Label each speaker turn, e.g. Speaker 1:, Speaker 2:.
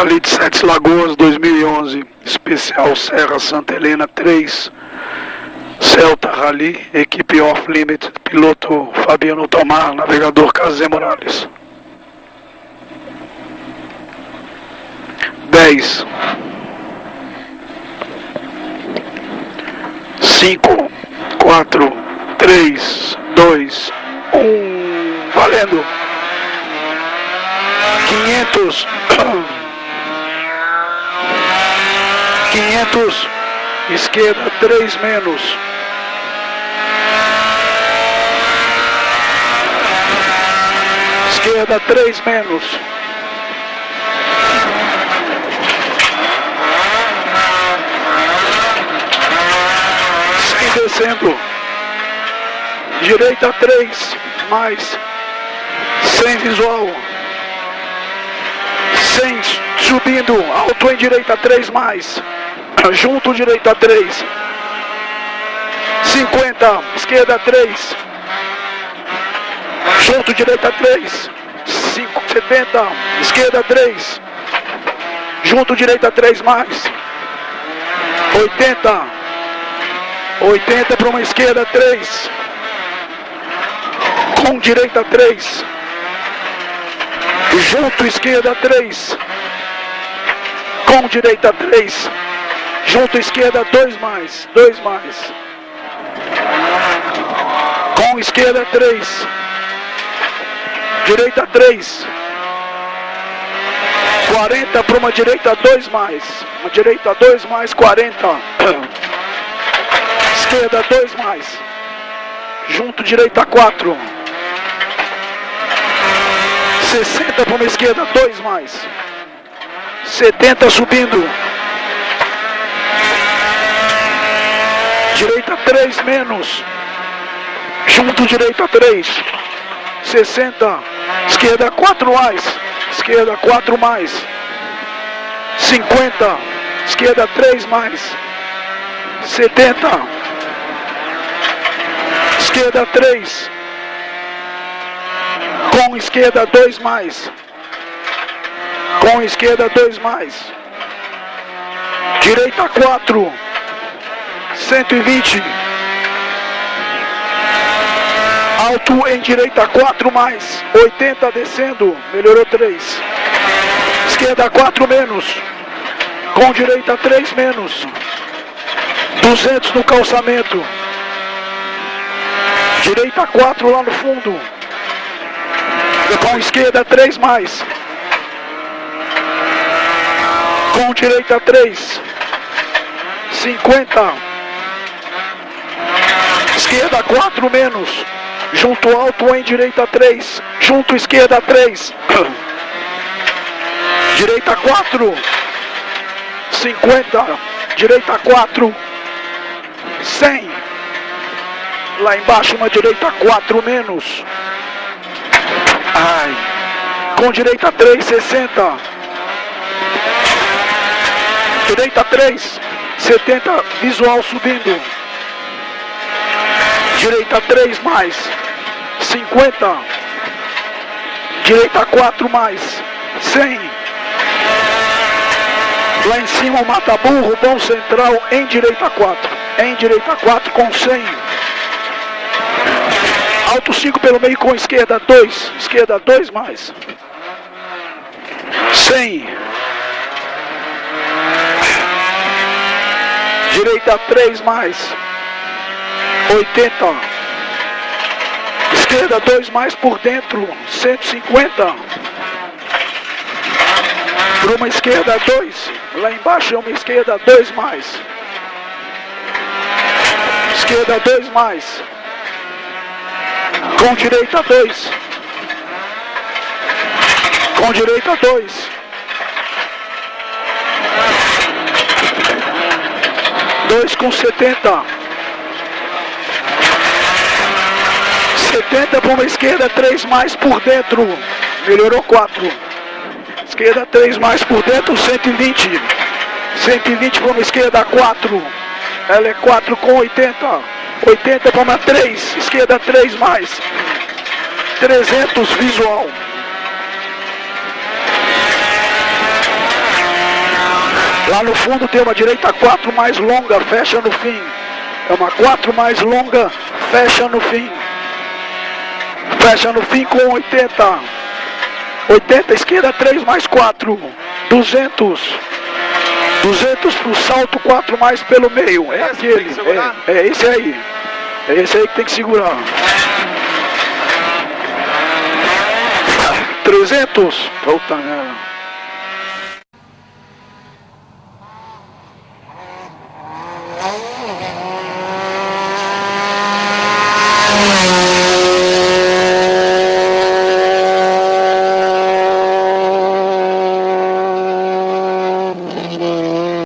Speaker 1: Rally de Sete Lagoas 2011, especial Serra Santa Helena 3, Celta Rally, equipe off-limit, piloto Fabiano Tomar, navegador Casé Morales. 10, 5, 4, 3, 2, 1, valendo! 500, 500, esquerda 3 menos, esquerda 3 menos, sem descendo, direita 3 mais, sem visual, 100 subindo, alto em direita 3 mais, junto direita 3, 50, esquerda 3, junto direita 3, 70, esquerda 3, junto direita 3 mais, 80, 80 para uma esquerda 3, com direita 3, junto esquerda 3, com direita 3, junto esquerda 2 mais, 2 mais, com esquerda 3, direita 3, 40 para uma direita 2 mais, uma direita 2 mais, 40, esquerda 2 mais, junto direita 4, 60 para uma esquerda 2 mais, 70 subindo, direita 3 menos, junto direita 3, 60, esquerda 4 mais, esquerda 4 mais, 50, esquerda 3 mais, 70, esquerda 3, com esquerda 2 mais, com esquerda 2 mais, direita 4, 120, alto em direita 4 mais, 80 descendo, melhorou 3, esquerda 4 menos, com direita 3 menos, 200 no calçamento, direita 4 lá no fundo, com esquerda 3 mais, com direita 3, 50, esquerda 4 menos, junto alto em direita 3, junto esquerda 3, direita 4, 50, direita 4, 100, lá embaixo uma direita 4 menos, ai, com direita 3, 60, direita 3, 70, visual subindo, direita 3 mais, 50, direita 4 mais, 100, lá em cima o mata-burro, bom central em direita 4 com 100, alto 5 pelo meio com esquerda 2 mais, 100, direita 3 mais, 80, esquerda 2 mais por dentro, 150, para uma esquerda 2, lá embaixo é uma esquerda 2 mais, esquerda 2 mais, com direita 2, com direita 2, 2 com 70, 70 para uma esquerda 3 mais por dentro, melhorou 4, esquerda 3 mais por dentro, 120, 120 para uma esquerda 4, ela é 4 com 80, 80 para uma 3, esquerda 3 mais, 300 visual, Lá no fundo tem uma direita 4 mais longa, fecha no fim. É uma 4 mais longa, fecha no fim. Fecha no fim com 80. 80, esquerda 3 mais 4. 200. 200 pro salto, 4 mais pelo meio. É aquele. É esse aí. É esse aí que tem que segurar. 300. Puta merda.